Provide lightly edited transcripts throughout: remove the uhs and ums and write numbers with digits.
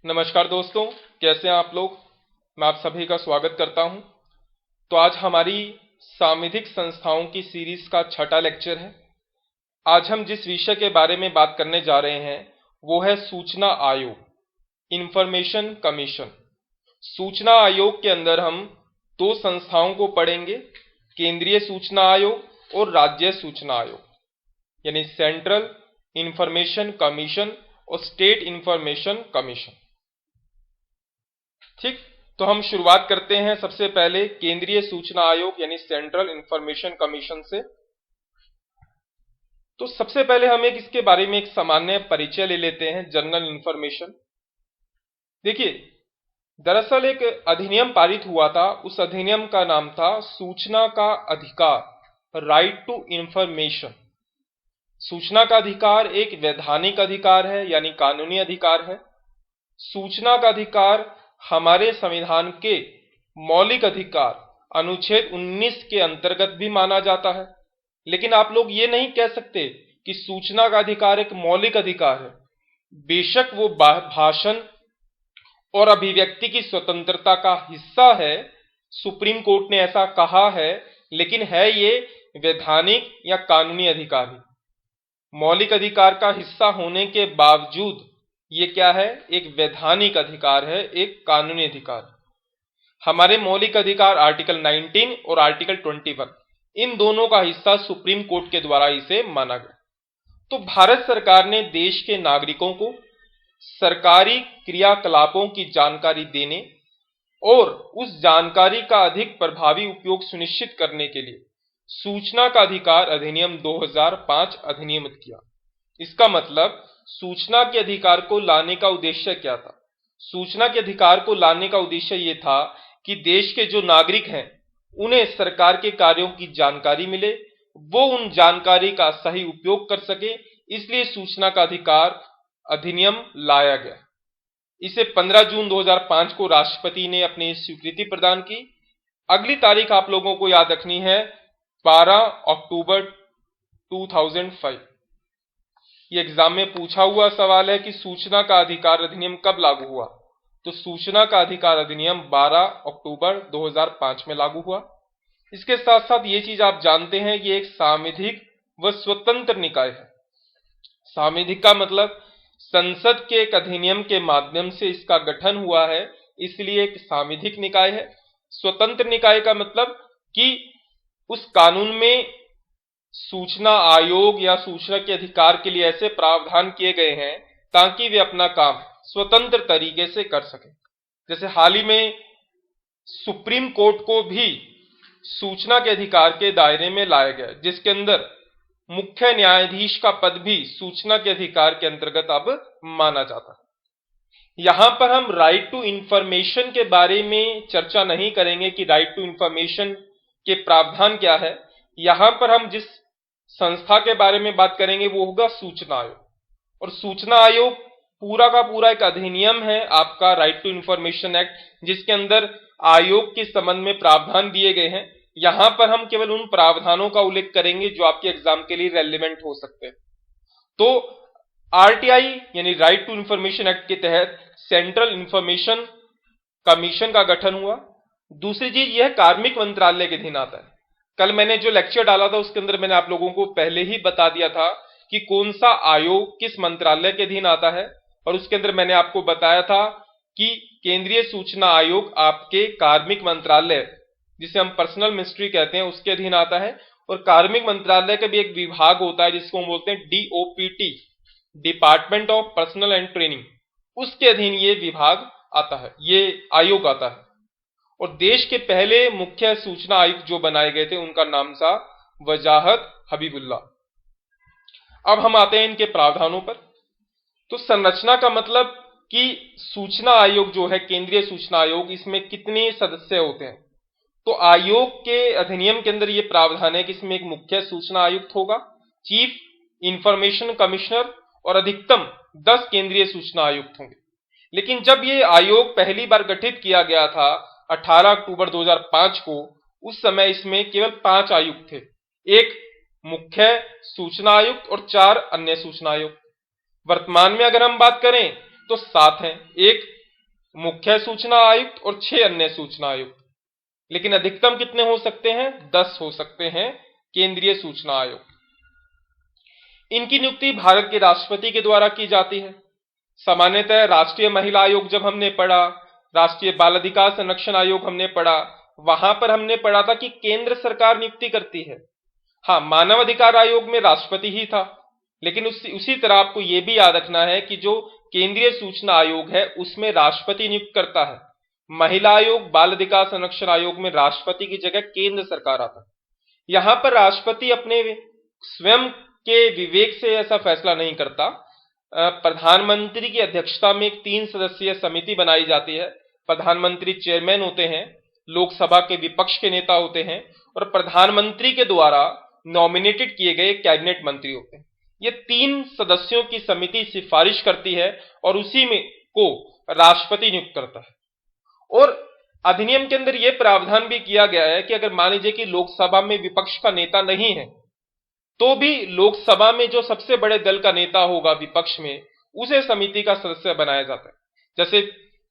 नमस्कार दोस्तों, कैसे हैं आप लोग। मैं आप सभी का स्वागत करता हूं। तो आज हमारी सांविधिक संस्थाओं की सीरीज का छठा लेक्चर है। आज हम जिस विषय के बारे में बात करने जा रहे हैं वो है सूचना आयोग, इंफॉर्मेशन कमीशन। सूचना आयोग के अंदर हम दो संस्थाओं को पढ़ेंगे, केंद्रीय सूचना आयोग और राज्य सूचना आयोग, यानी सेंट्रल इंफॉर्मेशन कमीशन और स्टेट इंफॉर्मेशन कमीशन। ठीक, तो हम शुरुआत करते हैं सबसे पहले केंद्रीय सूचना आयोग यानी सेंट्रल इंफॉर्मेशन कमीशन से। तो सबसे पहले हम इसके बारे में एक सामान्य परिचय ले लेते हैं, जनरल इंफॉर्मेशन। देखिए, दरअसल एक अधिनियम पारित हुआ था, उस अधिनियम का नाम था सूचना का अधिकार, राइट टू इंफॉर्मेशन। सूचना का अधिकार एक वैधानिक अधिकार है यानी कानूनी अधिकार है। सूचना का अधिकार हमारे संविधान के मौलिक अधिकार अनुच्छेद 19 के अंतर्गत भी माना जाता है। लेकिन आप लोग ये नहीं कह सकते कि सूचना का अधिकार एक मौलिक अधिकार है। बेशक वो भाषण और अभिव्यक्ति की स्वतंत्रता का हिस्सा है, सुप्रीम कोर्ट ने ऐसा कहा है, लेकिन है ये वैधानिक या कानूनी अधिकार ही। मौलिक अधिकार का हिस्सा होने के बावजूद ये क्या है, एक वैधानिक अधिकार है, एक कानूनी अधिकार। हमारे मौलिक अधिकार आर्टिकल 19 और आर्टिकल 21, इन दोनों का हिस्सा सुप्रीम कोर्ट के द्वारा इसे माना गया। तो भारत सरकार ने देश के नागरिकों को सरकारी क्रियाकलापों की जानकारी देने और उस जानकारी का अधिक प्रभावी उपयोग सुनिश्चित करने के लिए सूचना का अधिकार अधिनियम 2005 अधिनियमित किया। इसका मतलब सूचना के अधिकार को लाने का उद्देश्य क्या था? सूचना के अधिकार को लाने का उद्देश्य यह था कि देश के जो नागरिक हैं उन्हें सरकार के कार्यों की जानकारी मिले, वो उन जानकारी का सही उपयोग कर सके। इसलिए सूचना का अधिकार अधिनियम लाया गया। इसे 15 जून 2005 को राष्ट्रपति ने अपनी स्वीकृति प्रदान की। अगली तारीख आप लोगों को याद रखनी है, 12 अक्टूबर 2005। ये एग्जाम में पूछा हुआ सवाल है कि सूचना का अधिकार अधिनियम कब लागू हुआ। तो सूचना का अधिकार अधिनियम 12 अक्टूबर 2005 में लागू हुआ। इसके साथ साथ ये चीज आप जानते हैं कि एक सांविधिक व स्वतंत्र निकाय है। सांविधिक का मतलब संसद के एक अधिनियम के माध्यम से इसका गठन हुआ है, इसलिए एक सांविधिक निकाय है। स्वतंत्र निकाय का मतलब कि उस कानून में सूचना आयोग या सूचना के अधिकार के लिए ऐसे प्रावधान किए गए हैं ताकि वे अपना काम स्वतंत्र तरीके से कर सकें। जैसे हाल ही में सुप्रीम कोर्ट को भी सूचना के अधिकार के दायरे में लाया गया, जिसके अंदर मुख्य न्यायाधीश का पद भी सूचना के अधिकार के अंतर्गत अब माना जाता है। यहां पर हम राइट टू इंफॉर्मेशन के बारे में चर्चा नहीं करेंगे कि राइट टू इंफॉर्मेशन के प्रावधान क्या है। यहां पर हम जिस संस्था के बारे में बात करेंगे वो होगा सूचना आयोग। और सूचना आयोग पूरा का पूरा एक अधिनियम है, आपका राइट टू इंफॉर्मेशन एक्ट, जिसके अंदर आयोग के संबंध में प्रावधान दिए गए हैं। यहां पर हम केवल उन प्रावधानों का उल्लेख करेंगे जो आपके एग्जाम के लिए रेलेवेंट हो सकते हैं। तो आरटीआई यानी राइट टू इंफॉर्मेशन एक्ट के तहत सेंट्रल इंफॉर्मेशन कमीशन का गठन हुआ। दूसरी चीज यह कार्मिक मंत्रालय के अधीन आता है। कल मैंने जो लेक्चर डाला था उसके अंदर मैंने आप लोगों को पहले ही बता दिया था कि कौन सा आयोग किस मंत्रालय के अधीन आता है, और उसके अंदर मैंने आपको बताया था कि केंद्रीय सूचना आयोग आपके कार्मिक मंत्रालय, जिसे हम पर्सनल मिनिस्ट्री कहते हैं, उसके अधीन आता है। और कार्मिक मंत्रालय का भी एक विभाग होता है जिसको हम बोलते हैं DOPT, department of personal and training, उसके अधीन ये विभाग आता है, ये आयोग आता है। और देश के पहले मुख्य सूचना आयुक्त जो बनाए गए थे उनका नाम था वजाहत हबीबुल्ला। अब हम आते हैं इनके प्रावधानों पर। तो संरचना का मतलब कि सूचना आयोग जो है, केंद्रीय सूचना आयोग, इसमें कितने सदस्य होते हैं। तो आयोग के अधिनियम के अंदर यह प्रावधान है कि इसमें एक मुख्य सूचना आयुक्त होगा, चीफ इंफॉर्मेशन कमिश्नर, और अधिकतम 10 केंद्रीय सूचना आयुक्त होंगे। लेकिन जब यह आयोग पहली बार गठित किया गया था 18 अक्टूबर 2005 को, उस समय इसमें केवल 5 आयुक्त थे, एक मुख्य सूचना आयुक्त और 4 अन्य सूचना आयुक्त। वर्तमान में अगर हम बात करें तो 7 हैं, एक मुख्य सूचना आयुक्त और 6 अन्य सूचना आयुक्त। लेकिन अधिकतम कितने हो सकते हैं? 10 हो सकते हैं केंद्रीय सूचना आयुक्त। इनकी नियुक्ति भारत के राष्ट्रपति के द्वारा की जाती है। सामान्यतः राष्ट्रीय महिला आयोग जब हमने पढ़ा, राष्ट्रीय बाल अधिकार संरक्षण आयोग हमने पढ़ा, वहां पर हमने पढ़ा था कि केंद्र सरकार नियुक्ति करती है। हाँ, मानव अधिकार आयोग में राष्ट्रपति ही था, लेकिन उसी तरह आपको यह भी याद रखना है कि जो केंद्रीय सूचना आयोग है उसमें राष्ट्रपति नियुक्त करता है। महिला आयोग, बाल अधिकार संरक्षण आयोग में राष्ट्रपति की जगह केंद्र सरकार आता है। यहां पर राष्ट्रपति अपने स्वयं के विवेक से ऐसा फैसला नहीं करता। प्रधानमंत्री की अध्यक्षता में एक 3 सदस्यीय समिति बनाई जाती है। प्रधानमंत्री चेयरमैन होते हैं, लोकसभा के विपक्ष के नेता होते हैं और प्रधानमंत्री के द्वारा नॉमिनेटेड किए गए कैबिनेट मंत्री होते हैं। ये 3 सदस्यों की समिति सिफारिश करती है और उसी में को राष्ट्रपति नियुक्त करता है। और अधिनियम के अंदर यह प्रावधान भी किया गया है कि अगर मान लीजिए कि लोकसभा में विपक्ष का नेता नहीं है, तो भी लोकसभा में जो सबसे बड़े दल का नेता होगा विपक्ष में, उसे समिति का सदस्य बनाया जाता है। जैसे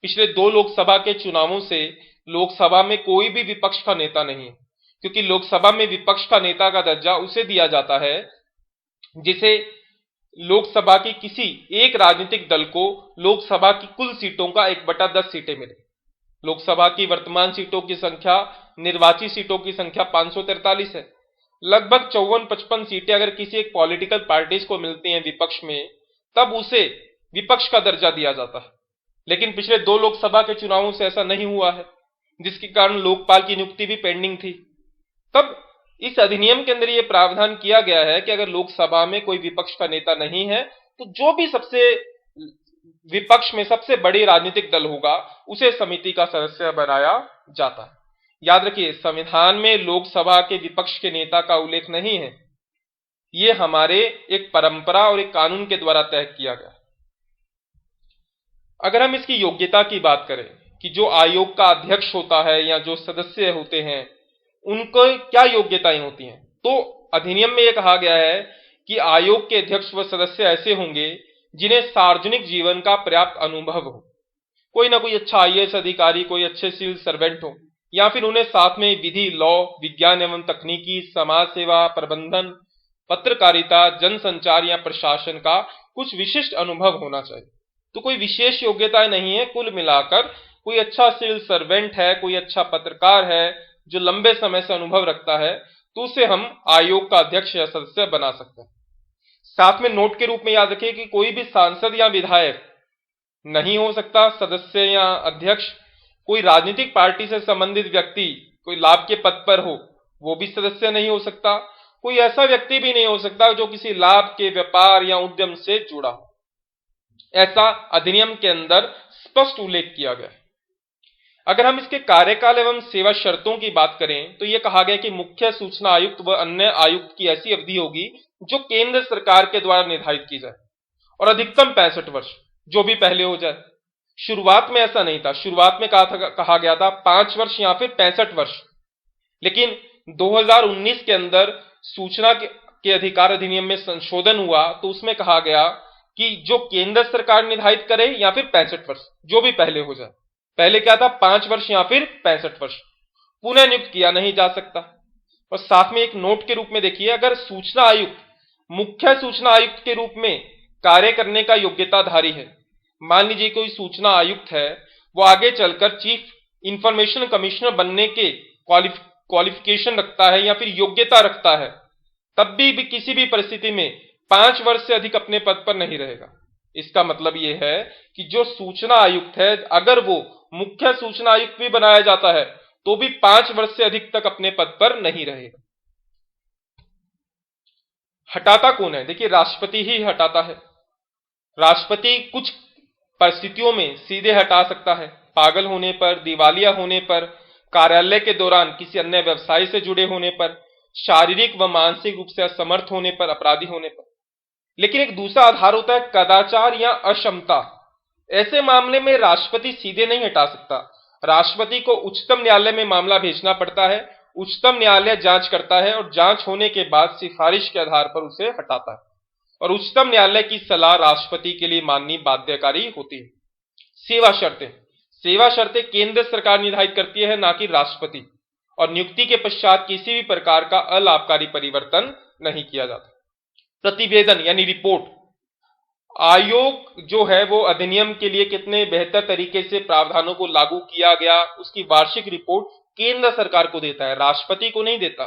पिछले 2 लोकसभा के चुनावों से लोकसभा में कोई भी विपक्ष का नेता नहीं है, क्योंकि लोकसभा में विपक्ष का नेता का दर्जा उसे दिया जाता है जिसे लोकसभा की किसी एक राजनीतिक दल को लोकसभा की कुल सीटों का 1/10 सीटें मिले। लोकसभा की वर्तमान सीटों की संख्या, निर्वाचित सीटों की संख्या 543 है। लगभग 54-55 सीटें अगर किसी एक पॉलिटिकल पार्टीज को मिलती हैं विपक्ष में, तब उसे विपक्ष का दर्जा दिया जाता है। लेकिन पिछले 2 लोकसभा के चुनावों से ऐसा नहीं हुआ है, जिसके कारण लोकपाल की नियुक्ति भी पेंडिंग थी। तब इस अधिनियम के अंदर यह प्रावधान किया गया है कि अगर लोकसभा में कोई विपक्ष का नेता नहीं है, तो जो भी सबसे विपक्ष में सबसे बड़ी राजनीतिक दल होगा उसे समिति का सदस्य बनाया जाता है। याद रखिए, संविधान में लोकसभा के विपक्ष के नेता का उल्लेख नहीं है। यह हमारे एक परंपरा और एक कानून के द्वारा तय किया गया। अगर हम इसकी योग्यता की बात करें कि जो आयोग का अध्यक्ष होता है या जो सदस्य होते हैं उनको क्या योग्यताएं होती हैं, तो अधिनियम में यह कहा गया है कि आयोग के अध्यक्ष व सदस्य ऐसे होंगे जिन्हें सार्वजनिक जीवन का पर्याप्त अनुभव हो। कोई ना कोई अच्छा IAS अधिकारी, कोई अच्छे सिविल सर्वेंट हो, या फिर उन्हें साथ में विधि, लॉ, विज्ञान एवं तकनीकी, समाज सेवा, प्रबंधन, पत्रकारिता, जनसंचार या प्रशासन का कुछ विशिष्ट अनुभव होना चाहिए। तो कोई विशेष योग्यताएं नहीं है, कुल मिलाकर कोई अच्छा सिविल सर्वेंट है, कोई अच्छा पत्रकार है जो लंबे समय से अनुभव रखता है, तो उसे हम आयोग का अध्यक्ष या सदस्य बना सकते हैं। साथ में नोट के रूप में याद रखिए कि कोई भी सांसद या विधायक नहीं हो सकता सदस्य या अध्यक्ष। कोई राजनीतिक पार्टी से संबंधित व्यक्ति कोई लाभ के पद पर हो, वो भी सदस्य नहीं हो सकता। कोई ऐसा व्यक्ति भी नहीं हो सकता जो किसी लाभ के व्यापार या उद्यम से जुड़ा हो। ऐसा अधिनियम के अंदर स्पष्ट उल्लेख किया गया है। अगर हम इसके कार्यकाल एवं सेवा शर्तों की बात करें तो यह कहा गया कि मुख्य सूचना आयुक्त व अन्य आयुक्त की ऐसी अवधि होगी जो केंद्र सरकार के द्वारा निर्धारित की जाए, और अधिकतम 65 वर्ष, जो भी पहले हो जाए। शुरुआत में ऐसा नहीं था, शुरुआत में कहा गया था 5 वर्ष या फिर 65 वर्ष। लेकिन 2019 के अंदर सूचना के अधिकार अधिनियम में संशोधन हुआ तो उसमें कहा गया कि जो केंद्र सरकार निर्धारित करे या फिर 65 वर्ष, जो भी पहले हो जाए। पहले क्या था, 5 वर्ष या फिर 65 वर्ष। पुनः नियुक्त किया नहीं जा सकता। और साथ में एक नोट के रूप में देखिए, अगर सूचना आयुक्त मुख्य सूचना आयुक्त के रूप में कार्य करने का योग्यताधारी है, मान लीजिए कोई सूचना आयुक्त है, वो आगे चलकर चीफ इंफॉर्मेशन कमिश्नर बनने के क्वालिफिकेशन रखता है या फिर योग्यता रखता है, तब भी किसी भी परिस्थिति में 5 वर्ष से अधिक अपने पद पर नहीं रहेगा। इसका मतलब यह है कि जो सूचना आयुक्त है, अगर वो मुख्य सूचना आयुक्त भी बनाया जाता है तो भी 5 वर्ष से अधिक तक अपने पद पर नहीं रहेगा। हटाता कौन है? देखिए, राष्ट्रपति ही हटाता है। राष्ट्रपति कुछ परिस्थितियों में सीधे हटा सकता है, पागल होने पर, दिवालिया होने पर, कार्यालय के दौरान किसी अन्य व्यवसाय से जुड़े होने पर, शारीरिक व मानसिक रूप से असमर्थ होने पर, अपराधी होने पर। लेकिन एक दूसरा आधार होता है कदाचार या अक्षमता। ऐसे मामले में राष्ट्रपति सीधे नहीं हटा सकता। राष्ट्रपति को उच्चतम न्यायालय में मामला भेजना पड़ता है, उच्चतम न्यायालय जांच करता है और जांच होने के बाद सिफारिश के आधार पर उसे हटाता है। और उच्चतम न्यायालय की सलाह राष्ट्रपति के लिए माननी बाध्यकारी होती है। सेवा शर्तें केंद्र सरकार निर्धारित करती है, ना कि राष्ट्रपति, और नियुक्ति के पश्चात किसी भी प्रकार का अलाभकारी परिवर्तन नहीं किया जाता। प्रतिवेदन यानी रिपोर्ट, आयोग जो है वो अधिनियम के लिए कितने बेहतर तरीके से प्रावधानों को लागू किया गया, उसकी वार्षिक रिपोर्ट केंद्र सरकार को देता है, राष्ट्रपति को नहीं देता।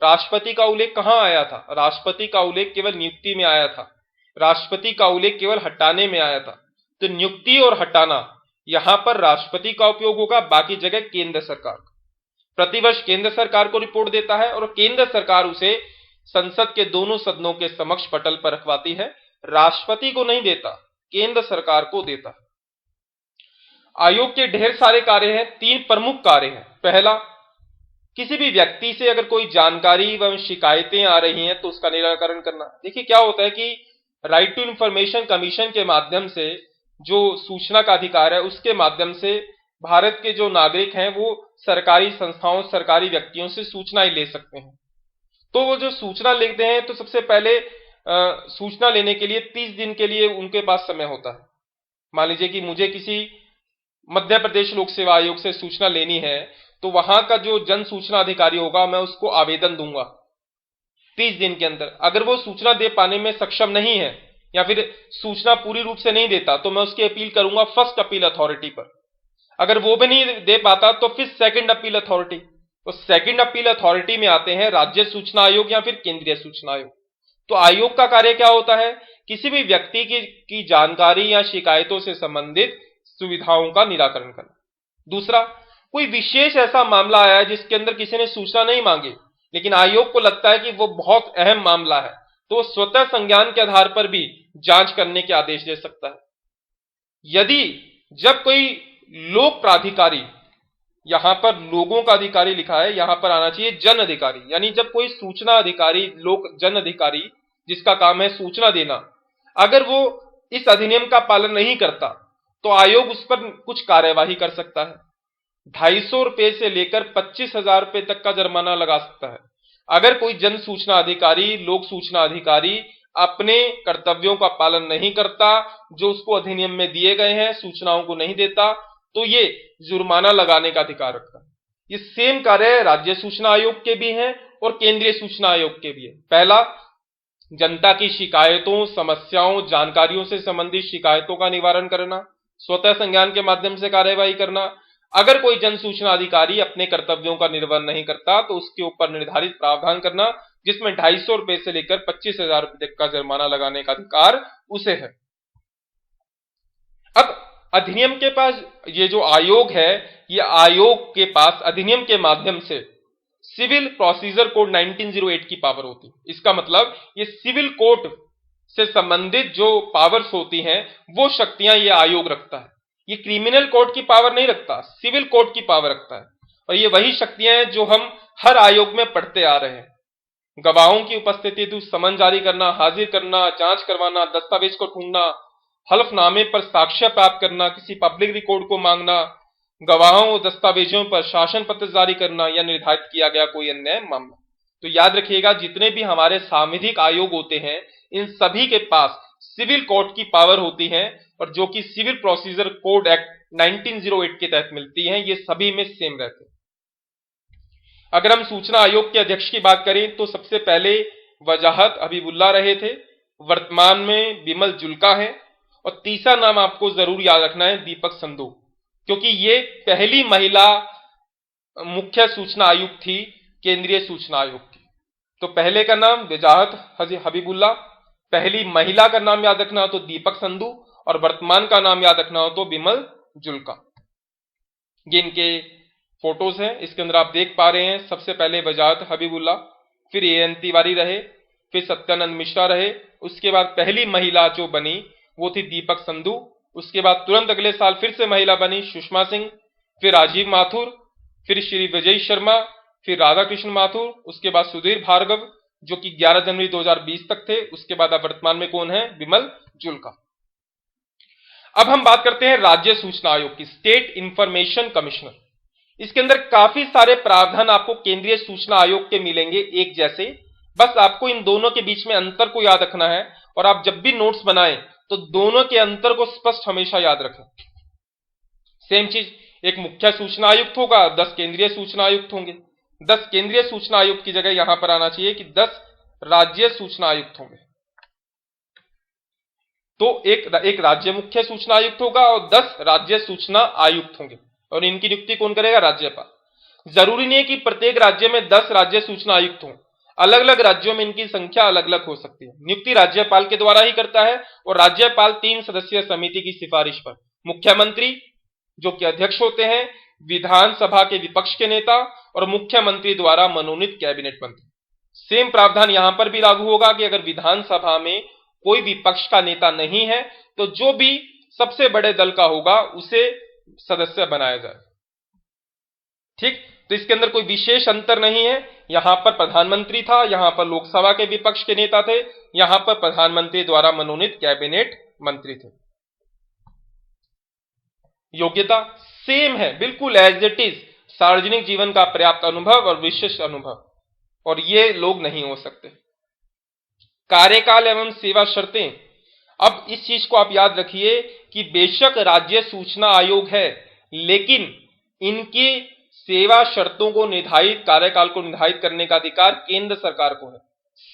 राष्ट्रपति का उल्लेख कहां आया था? राष्ट्रपति का उल्लेख केवल नियुक्ति में आया था, राष्ट्रपति का उल्लेख केवल हटाने में आया था। तो नियुक्ति और हटाना यहां पर राष्ट्रपति का उपयोग होगा, बाकी जगह केंद्र सरकार। प्रतिवर्ष केंद्र सरकार को रिपोर्ट देता है और केंद्र सरकार उसे संसद के दोनों सदनों के समक्ष पटल पर रखवाती है, राष्ट्रपति को नहीं देता, केंद्र सरकार को देता है। आयोग के ढेर सारे कार्य हैं, 3 प्रमुख कार्य हैं। पहला, किसी भी व्यक्ति से अगर कोई जानकारी एवं शिकायतें आ रही हैं तो उसका निराकरण करना। देखिए क्या होता है कि राइट टू इंफॉर्मेशन कमीशन के माध्यम से जो सूचना का अधिकार है, उसके माध्यम से भारत के जो नागरिक हैं वो सरकारी संस्थाओं, सरकारी व्यक्तियों से सूचनाएं ले सकते हैं। तो वो जो सूचना लेते हैं तो सबसे पहले सूचना लेने के लिए 30 दिन के लिए उनके पास समय होता है। मान लीजिए कि मुझे किसी मध्य प्रदेश लोक सेवा आयोग से सूचना लेनी है, तो वहां का जो जन सूचना अधिकारी होगा, मैं उसको आवेदन दूंगा 30 दिन के अंदर। अगर वो सूचना दे पाने में सक्षम नहीं है या फिर सूचना पूरी रूप से नहीं देता, तो मैं उसकी अपील करूंगा फर्स्ट अपील अथॉरिटी पर। अगर वो भी नहीं दे पाता तो फिर सेकंड अपील अथॉरिटी। तो सेकंड अपील अथॉरिटी में आते हैं राज्य सूचना आयोग या फिर केंद्रीय सूचना आयोग। तो आयोग का कार्य क्या होता है? किसी भी व्यक्ति की जानकारी या शिकायतों से संबंधित सुविधाओं का निराकरण करना। दूसरा, कोई विशेष ऐसा मामला आया है जिसके अंदर किसी ने सूचना नहीं मांगी, लेकिन आयोग को लगता है कि वो बहुत अहम मामला है, तो स्वतः संज्ञान के आधार पर भी जांच करने के आदेश दे सकता है। यदि जब कोई लोक प्राधिकारी, यहां पर लोगों का अधिकारी लिखा है, यहां पर आना चाहिए जन अधिकारी, यानी जब कोई सूचना अधिकारी, लोक जन अधिकारी जिसका काम है सूचना देना, अगर वो इस अधिनियम का पालन नहीं करता तो आयोग उस पर कुछ कार्यवाही कर सकता है। 250 रुपए से लेकर 25,000 रुपए तक का जुर्माना लगा सकता है अगर कोई जन सूचना अधिकारी, लोक सूचना अधिकारी अपने कर्तव्यों का पालन नहीं करता, जो उसको अधिनियम में दिए गए हैं, सूचनाओं को नहीं देता, तो ये जुर्माना लगाने का अधिकार रखता है। ये सेम कार्य राज्य सूचना आयोग के भी हैं और केंद्रीय सूचना आयोग के भी है। पहला, जनता की शिकायतों, समस्याओं, जानकारियों से संबंधित शिकायतों का निवारण करना, स्वतः संज्ञान के माध्यम से कार्यवाही करना। अगर कोई जन सूचना अधिकारी अपने कर्तव्यों का निर्वहन नहीं करता तो उसके ऊपर निर्धारित प्रावधान करना, जिसमें 250 रुपए से लेकर 25,000 रुपए तक का जुर्माना लगाने का अधिकार उसे है। अब अधिनियम के पास ये जो आयोग है, ये आयोग के पास अधिनियम के माध्यम से सिविल प्रोसीजर कोड 1908 की पावर होती है। इसका मतलब ये सिविल कोर्ट से संबंधित जो पावर्स होती हैं वो शक्तियां ये आयोग रखता है। ये क्रिमिनल कोर्ट की पावर नहीं रखता, सिविल कोर्ट की पावर रखता है। और ये वही शक्तियां हैं जो हम हर आयोग में पढ़ते आ रहे हैं। गवाहों की उपस्थिति हेतु समन जारी करना, हाजिर करना, जांच करवाना, दस्तावेज को ढूंढना, हलफनामे पर साक्ष्य प्राप्त करना, किसी पब्लिक रिकॉर्ड को मांगना, गवाहों और दस्तावेजों पर शासन पत्र जारी करना या निर्धारित किया गया कोई अन्य मामला। तो याद रखिएगा, जितने भी हमारे सांविधिक आयोग होते हैं इन सभी के पास सिविल कोर्ट की पावर होती है, और जो कि सिविल प्रोसीजर कोड एक्ट 1908 के तहत मिलती हैं, ये सभी में सेम रहते हैं। अगर हम सूचना आयोग के अध्यक्ष की बात करें तो सबसे पहले वजाहत हबीबुल्लाह रहे थे, वर्तमान में बिमल जुल्का है, और तीसरा नाम आपको जरूर याद रखना है दीपक संधू, क्योंकि ये पहली महिला मुख्य सूचना आयुक्त थी केंद्रीय सूचना आयोग की। तो पहले का नाम वजाहत हबीबुल्लाह, पहली महिला का नाम याद रखना हो तो दीपक संधू, और वर्तमान का नाम याद रखना हो तो बिमल जुल्का। ये इनके फोटोज हैं, इसके अंदर आप देख पा रहे हैं। सबसे पहले वजाहत हबीबुल्लाह, फिर एएन तिवारी रहे, फिर सत्यानंद मिश्रा रहे, उसके बाद पहली महिला जो बनी वो थी दीपक संधू, उसके बाद तुरंत अगले साल फिर से महिला बनी सुषमा सिंह, फिर राजीव माथुर, फिर श्री विजय शर्मा, फिर राधा कृष्ण माथुर, उसके बाद सुधीर भार्गव जो कि 11 जनवरी 2020 तक थे, उसके बाद अब वर्तमान में कौन है? बिमल जुल्का। अब हम बात करते हैं राज्य सूचना आयोग की, स्टेट इंफॉर्मेशन कमिश्नर। इसके अंदर काफी सारे प्रावधान आपको केंद्रीय सूचना आयोग के मिलेंगे एक जैसे, बस आपको इन दोनों के बीच में अंतर को याद रखना है और आप जब भी नोट्स बनाएं तो दोनों के अंतर को स्पष्ट हमेशा याद रखें। सेम चीज, एक मुख्य सूचना आयुक्त होगा, 10 केंद्रीय सूचना आयुक्त होंगे। 10 केंद्रीय सूचना आयुक्त की जगह यहां पर आना चाहिए कि 10 राज्य सूचना आयुक्त होंगे। तो एक राज्य मुख्य सूचना आयुक्त होगा और 10 राज्य सूचना आयुक्त होंगे, और इनकी नियुक्ति कौन करेगा? राज्यपाल। जरूरी नहीं है कि प्रत्येक राज्य में 10 राज्य सूचना आयुक्त हों, अलग अलग राज्यों में इनकी संख्या अलग अलग हो सकती है। नियुक्ति राज्यपाल के द्वारा ही करता है, और राज्यपाल 3 सदस्यीय समिति की सिफारिश पर मुख्यमंत्री जो कि अध्यक्ष होते हैं, विधानसभा के विपक्ष के नेता और मुख्यमंत्री द्वारा मनोनीत कैबिनेट मंत्री। सेम प्रावधान यहां पर भी लागू होगा कि अगर विधानसभा में कोई विपक्ष का नेता नहीं है तो जो भी सबसे बड़े दल का होगा उसे सदस्य बनाया जाए। ठीक, तो इसके अंदर कोई विशेष अंतर नहीं है। यहां पर प्रधानमंत्री था, यहां पर लोकसभा के विपक्ष के नेता थे, यहां पर प्रधानमंत्री द्वारा मनोनीत कैबिनेट मंत्री थे। योग्यता सेम है, बिल्कुल एज इट इज, सार्वजनिक जीवन का पर्याप्त अनुभव और विशिष्ट अनुभव, और ये लोग नहीं हो सकते। कार्यकाल एवं सेवा शर्तें, अब इस चीज को आप याद रखिए कि बेशक राज्य सूचना आयोग है, लेकिन इनकी सेवा शर्तों को निर्धारित, कार्यकाल को निर्धारित करने का अधिकार केंद्र सरकार को है।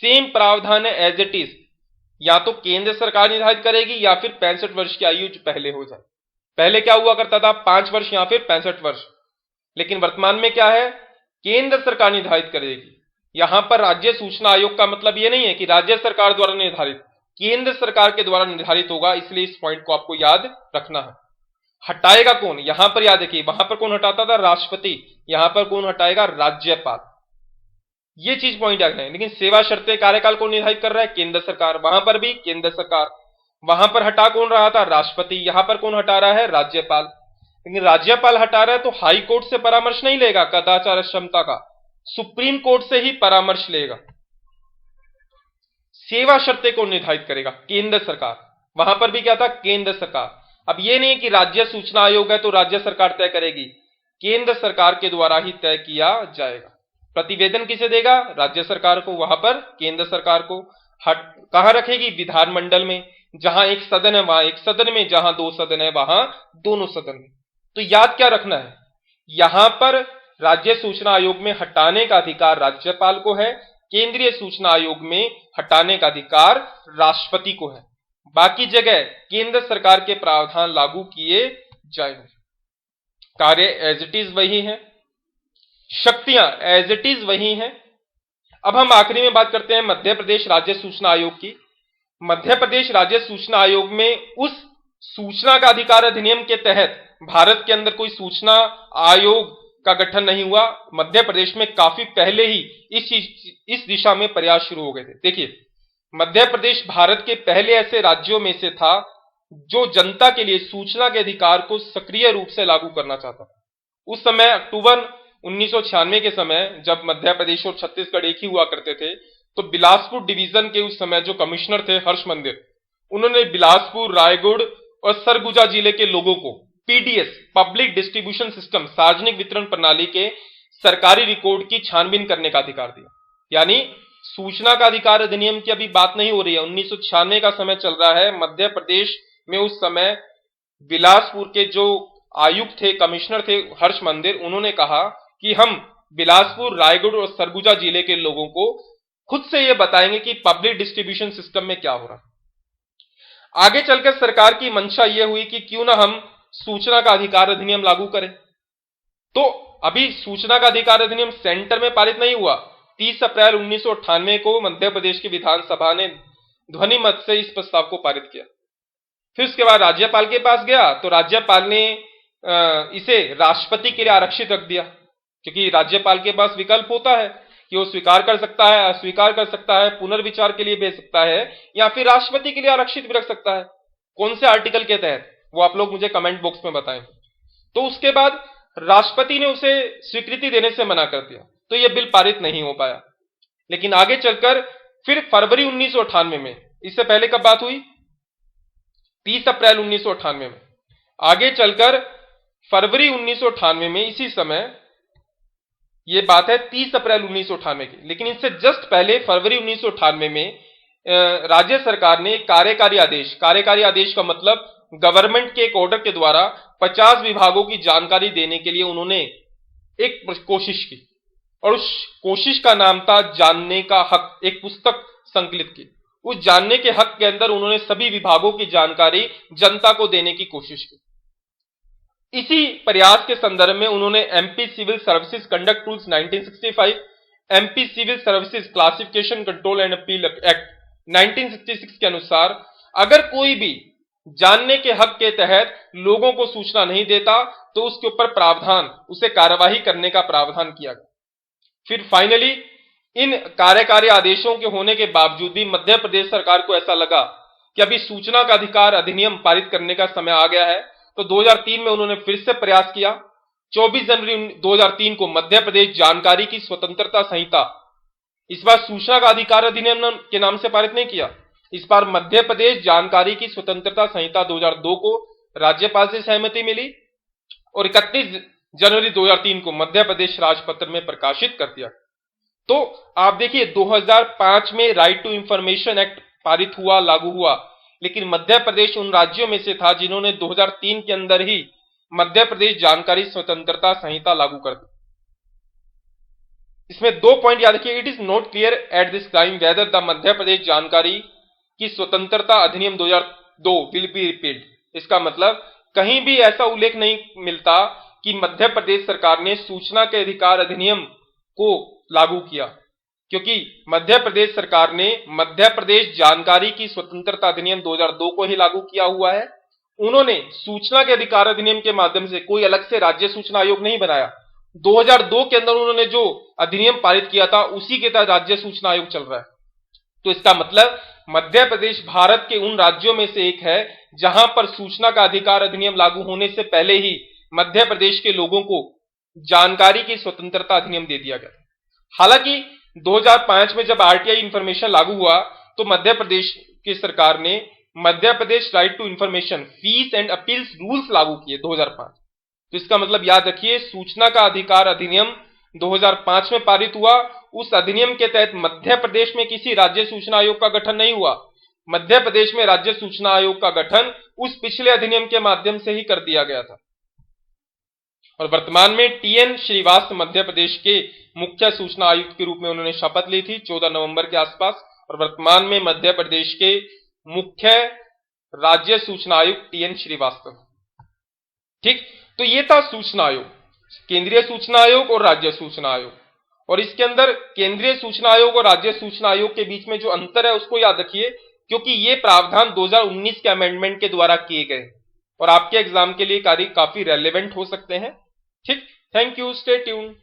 सेम प्रावधान है एज इट इज, या तो केंद्र सरकार निर्धारित करेगी या फिर 65 वर्ष की आयु पहले हो जाए। पहले क्या हुआ करता था? 5 वर्ष या फिर 65 वर्ष, लेकिन वर्तमान में क्या है? केंद्र सरकार निर्धारित करेगी। यहां पर राज्य सूचना आयोग का मतलब यह नहीं है कि राज्य सरकार द्वारा निर्धारित, केंद्र सरकार के द्वारा निर्धारित होगा, इसलिए इस पॉइंट को आपको याद रखना है। हटाएगा कौन? यहां पर याद रखिए, वहां पर कौन हटाता था? राष्ट्रपति। यहां पर कौन हटाएगा? राज्यपाल। यह चीज पॉइंट याद है। लेकिन सेवा शर्तें, कार्यकाल को निर्धारित कर रहा है केंद्र सरकार, वहां पर भी केंद्र सरकार। वहां पर हटा कौन रहा था? राष्ट्रपति। यहां पर कौन हटा रहा है? राज्यपाल। लेकिन राज्यपाल हटा रहा है तो हाई कोर्ट से परामर्श नहीं लेगा कदाचार क्षमता का, सुप्रीम कोर्ट से ही परामर्श लेगा। सेवा शर्तें कौन निर्धारित करेगा? केंद्र सरकार। वहां पर भी क्या था? केंद्र सरकार। अब यह नहीं कि राज्य सूचना आयोग है तो राज्य सरकार तय करेगी, केंद्र सरकार के द्वारा ही तय किया जाएगा। प्रतिवेदन किसे देगा? राज्य सरकार को, वहां पर केंद्र सरकार को। कहां रखेगी? विधानमंडल में। जहां एक सदन है वहां एक सदन में, जहां 2 सदन है वहां दोनों सदन में। तो याद क्या रखना है? यहां पर राज्य सूचना आयोग में हटाने का अधिकार राज्यपाल को है, केंद्रीय सूचना आयोग में हटाने का अधिकार राष्ट्रपति को है। बाकी जगह केंद्र सरकार के प्रावधान लागू किए जाएंगे। कार्य एज इट इज वही है, शक्तियां एज इट इज वही हैं। अब हम आखिरी में बात करते हैं मध्य प्रदेश राज्य सूचना आयोग की। मध्य प्रदेश राज्य सूचना आयोग में उस सूचना का अधिकार अधिनियम के तहत भारत के अंदर कोई सूचना आयोग का गठन नहीं हुआ। मध्य प्रदेश में काफी पहले ही इस दिशा में प्रयास शुरू हो गए थे। देखिए, मध्य प्रदेश भारत के पहले ऐसे राज्यों में से था जो जनता के लिए सूचना के अधिकार को सक्रिय रूप से लागू करना चाहता था। उस समय अक्टूबर 1996 के समय जब मध्य प्रदेश और छत्तीसगढ़ एक ही हुआ करते थे, तो बिलासपुर डिवीजन के उस समय जो कमिश्नर थे हर्ष मंदिर, उन्होंने बिलासपुर, रायगढ़ और सरगुजा जिले के लोगों को पीडीएस, पब्लिक डिस्ट्रीब्यूशन सिस्टम, सार्वजनिक वितरण प्रणाली के सरकारी रिकॉर्ड की छानबीन करने का अधिकार दिया। यानी सूचना का अधिकार अधिनियम की अभी बात नहीं हो रही है, 1996 का समय चल रहा है। मध्य प्रदेश में उस समय बिलासपुर के जो आयुक्त थे, कमिश्नर थे हर्ष मंदिर, उन्होंने कहा कि हम बिलासपुर, रायगढ़ और सरगुजा जिले के लोगों को खुद से यह बताएंगे कि पब्लिक डिस्ट्रीब्यूशन सिस्टम में क्या हो रहा है। आगे चलकर सरकार की मंशा यह हुई कि क्यों ना हम सूचना का अधिकार अधिनियम लागू करें। तो अभी सूचना का अधिकार अधिनियम सेंटर में पारित नहीं हुआ। 30 अप्रैल 1998 को मध्य प्रदेश की विधानसभा ने ध्वनि मत से इस प्रस्ताव को पारित किया। फिर उसके बाद राज्यपाल के पास गया तो राज्यपाल ने इसे राष्ट्रपति के लिए आरक्षित रख दिया, क्योंकि राज्यपाल के पास विकल्प होता है कि वो स्वीकार कर सकता है, अस्वीकार कर सकता है, पुनर्विचार के लिए भेज सकता है, या फिर राष्ट्रपति के लिए आरक्षित भी रख सकता है। कौन से आर्टिकल के तहत, वो आप लोग मुझे कमेंट बॉक्स में बताएं। तो उसके बाद राष्ट्रपति ने उसे स्वीकृति देने से मना कर दिया, तो यह बिल पारित नहीं हो पाया। लेकिन आगे चलकर फिर फरवरी 1998 में, इससे पहले कब बात हुई? 30 अप्रैल 1998 में। आगे चलकर फरवरी 1998 में, इसी समय यह बात है 30 अप्रैल 1998 की, लेकिन इससे जस्ट पहले फरवरी 1998 में राज्य सरकार ने कार्यकारी आदेश का मतलब गवर्नमेंट के एक ऑर्डर के द्वारा 50 विभागों की जानकारी देने के लिए उन्होंने एक कोशिश की, और उस कोशिश का नाम था जानने का हक। एक पुस्तक संकलित की, उस जानने के हक के अंदर उन्होंने सभी विभागों की जानकारी जनता को देने की कोशिश की। इसी प्रयास के संदर्भ में उन्होंने MP civil services conduct rules 1965, MP civil services classification control and appeal act 1966 के अनुसार अगर कोई भी जानने के हक के तहत लोगों को सूचना नहीं देता तो उसके ऊपर प्रावधान, उसे कार्यवाही करने का प्रावधान किया गया। फिर फाइनली इन कार्यकारी आदेशों के होने के बावजूद भी मध्य प्रदेश सरकार को ऐसा लगा कि अभी सूचना का अधिकार अधिनियम पारित करने का समय आ गया है, तो 2003 में उन्होंने फिर से प्रयास किया। 24 जनवरी 2003 को मध्य प्रदेश जानकारी की स्वतंत्रता संहिता, इस बार सूचना का अधिकार अधिनियम के नाम से पारित नहीं किया, इस बार मध्य प्रदेश जानकारी की स्वतंत्रता संहिता 2002 को राज्यपाल से सहमति मिली और 31 जनवरी 2003 को मध्य प्रदेश राजपत्र में प्रकाशित कर दिया। तो आप देखिए 2005 में राइट टू इंफॉर्मेशन एक्ट पारित हुआ, लागू हुआ, लेकिन मध्य प्रदेश उन राज्यों में से था जिन्होंने 2003 के अंदर ही मध्य प्रदेश जानकारी स्वतंत्रता संहिता लागू कर दी। इसमें 2 पॉइंट याद रखिए। It is not clear at this time whether the Madhya Pradesh जानकारी की स्वतंत्रता अधिनियम 2002 विल बी रिपील्ड। इसका मतलब कहीं भी ऐसा उल्लेख नहीं मिलता कि मध्य प्रदेश सरकार ने सूचना के अधिकार अधिनियम को लागू किया, क्योंकि मध्य प्रदेश सरकार ने मध्य प्रदेश जानकारी की स्वतंत्रता अधिनियम 2002 को ही लागू किया हुआ है। उन्होंने सूचना के अधिकार अधिनियम के माध्यम से कोई अलग से राज्य सूचना आयोग नहीं बनाया। 2002 के अंदर उन्होंने जो अधिनियम पारित किया था उसी के तहत राज्य सूचना आयोग चल रहा है। तो इसका मतलब मध्य प्रदेश भारत के उन राज्यों में से एक है जहां पर सूचना का अधिकार अधिनियम लागू होने से पहले ही मध्य प्रदेश के लोगों को जानकारी की स्वतंत्रता अधिनियम दे दिया गया। हालांकि 2005 में जब आरटीआई इंफॉर्मेशन लागू हुआ तो मध्य प्रदेश की सरकार ने Madhya Pradesh right to information fees and appeals rules लागू किए 2005। तो इसका मतलब याद रखिए, सूचना का अधिकार अधिनियम 2005 में पारित हुआ। उस अधिनियम के तहत मध्य प्रदेश में किसी राज्य सूचना आयोग का गठन नहीं हुआ। मध्य प्रदेश में राज्य सूचना आयोग का गठन उस पिछले अधिनियम के माध्यम से ही कर दिया गया था। और वर्तमान में टीएन श्रीवास्तव मध्य प्रदेश के मुख्य सूचना आयुक्त के रूप में उन्होंने शपथ ली थी 14 नवंबर के आसपास, और वर्तमान में मध्य प्रदेश के मुख्य राज्य सूचना आयुक्त टीएन श्रीवास्तव। ठीक, तो ये था सूचना आयोग, केंद्रीय सूचना आयोग और राज्य सूचना आयोग। और इसके अंदर केंद्रीय सूचना आयोग और राज्य सूचना आयोग के बीच में जो अंतर है उसको याद रखिए, क्योंकि ये प्रावधान 2019 के अमेंडमेंट के द्वारा किए गए और आपके एग्जाम के लिए काफी रेलेवेंट हो सकते हैं। ठीक, थैंक यू, स्टे ट्यून।